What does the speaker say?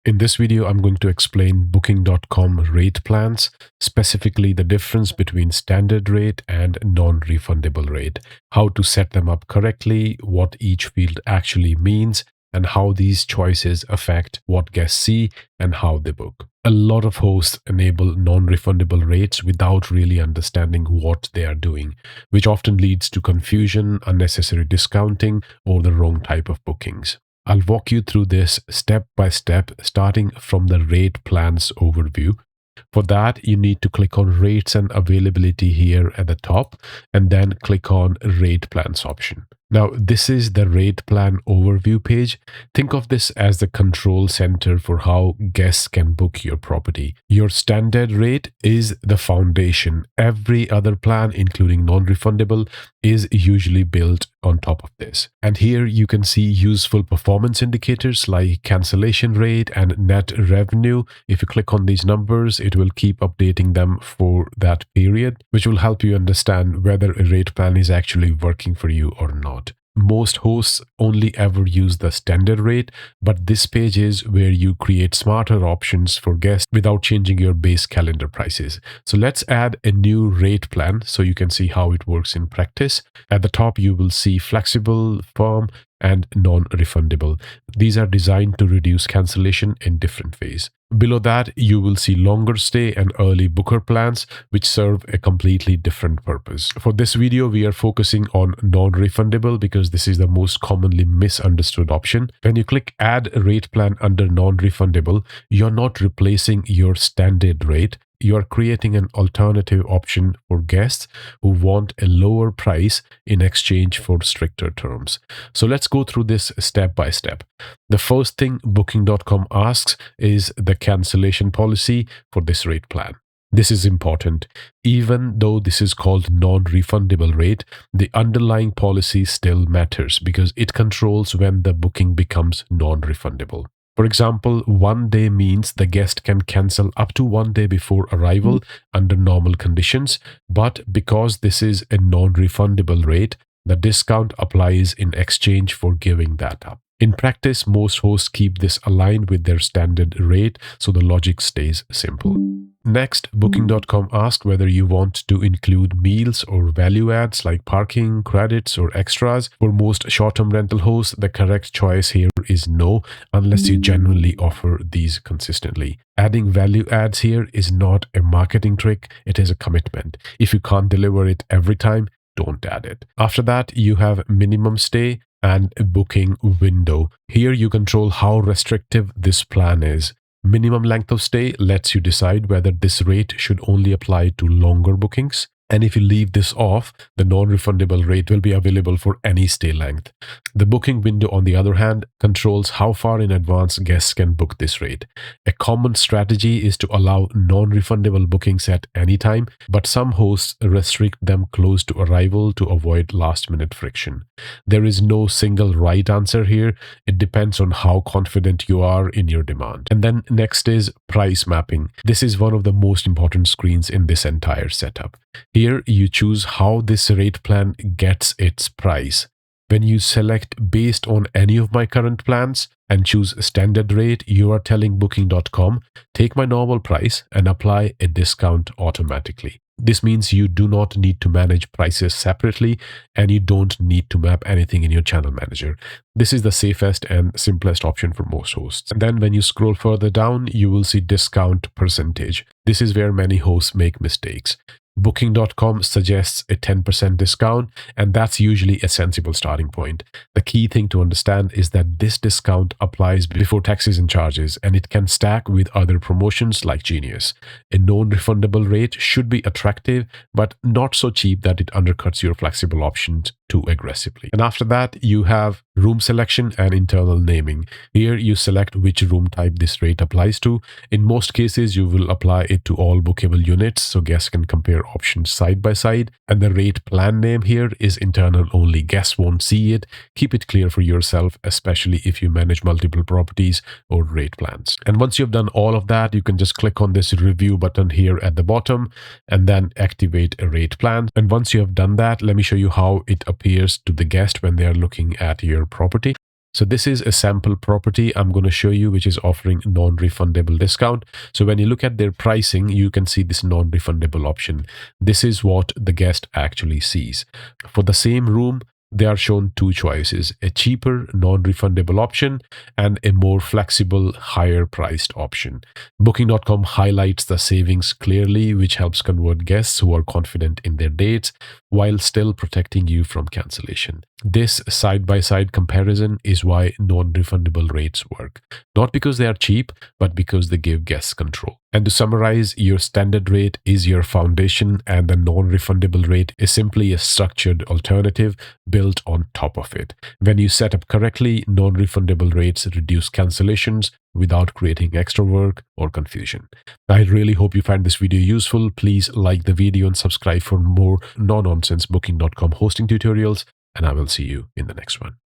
In this video, I'm going to explain Booking.com rate plans, specifically the difference between standard rate and non-refundable rate, how to set them up correctly, what each field actually means, and how these choices affect what guests see and how they book. A lot of hosts enable non-refundable rates without really understanding what they are doing, which often leads to confusion, unnecessary discounting, or the wrong type of bookings. I'll walk you through this step by step, starting from the rate plans overview. For that, you need to click on rates and availability here at the top, and then click on rate plans option. Now, this is the rate plan overview page. Think of this as the control center for how guests can book your property. Your standard rate is the foundation. Every other plan, including non-refundable, is usually built on top of this. And here you can see useful performance indicators like cancellation rate and net revenue. If you click on these numbers, it will keep updating them for that period, which will help you understand whether a rate plan is actually working for you or not. Most hosts only ever use the standard rate, but this page is where you create smarter options for guests without changing your base calendar prices. So let's add a new rate plan so you can see how it works in practice. At the top, you will see flexible, firm, and non-refundable. These are designed to reduce cancellation in different ways. Below that, you will see longer stay and early booker plans, which serve a completely different purpose. For this video, we are focusing on non-refundable because this is the most commonly misunderstood option. When you click Add Rate Plan under non-refundable, you're not replacing your standard rate. You are creating an alternative option for guests who want a lower price in exchange for stricter terms. So let's go through this step by step. The first thing Booking.com asks is the cancellation policy for this rate plan. This is important. Even though this is called non-refundable rate, the underlying policy still matters because it controls when the booking becomes non-refundable. For example, 1 day means the guest can cancel up to 1 day before arrival under normal conditions, but because this is a non-refundable rate, the discount applies in exchange for giving that up. In practice, most hosts keep this aligned with their standard rate, so the logic stays simple. Next, Booking.com asks whether you want to include meals or value adds like parking, credits, or extras. For most short-term rental hosts, the correct choice here is no, unless you genuinely offer these consistently. Adding value adds here is not a marketing trick, it is a commitment. If you can't deliver it every time, don't add it. After that, you have minimum stay and a booking window. Here you control how restrictive this plan is. Minimum length of stay lets you decide whether this rate should only apply to longer bookings. And if you leave this off, the non-refundable rate will be available for any stay length. The booking window, on the other hand, controls how far in advance guests can book this rate. A common strategy is to allow non-refundable bookings at any time, but some hosts restrict them close to arrival to avoid last-minute friction. There is no single right answer here. It depends on how confident you are in your demand. And then next is price mapping. This is one of the most important screens in this entire setup. Here you choose how this rate plan gets its price. When you select based on any of my current plans and choose standard rate, you are telling Booking.com, take my normal price and apply a discount automatically. This means you do not need to manage prices separately and you don't need to map anything in your channel manager. This is the safest and simplest option for most hosts. And then when you scroll further down, you will see discount percentage. This is where many hosts make mistakes. Booking.com suggests a 10% discount, and that's usually a sensible starting point. The key thing to understand is that this discount applies before taxes and charges, and it can stack with other promotions like Genius. A non-refundable rate should be attractive, but not so cheap that it undercuts your flexible options too aggressively. And after that, you have room selection and internal naming. Here you select which room type this rate applies to. In most cases, you will apply it to all bookable units so guests can compare options side by side. And the rate plan name here is internal only. Guests won't see it. Keep it clear for yourself, especially if you manage multiple properties or rate plans. And once you've done all of that, you can just click on this review button here at the bottom and then activate a rate plan. And once you have done that, let me show you how it appears to the guest when they are looking at your property. So this is a sample property I'm going to show you, which is offering non-refundable discount. So when you look at their pricing, you can see this non-refundable option. This is what the guest actually sees. For the same room, they are shown two choices: a cheaper non-refundable option and a more flexible, higher priced option. Booking.com highlights the savings clearly, which helps convert guests who are confident in their dates while still protecting you from cancellation. This side-by-side comparison is why non-refundable rates work. Not because they are cheap, but because they give guests control. And to summarize, your standard rate is your foundation, and the non-refundable rate is simply a structured alternative built on top of it. When you set up correctly, non-refundable rates reduce cancellations without creating extra work or confusion. I really hope you find this video useful. Please like the video and subscribe for more no-nonsense Booking.com hosting tutorials, and I will see you in the next one.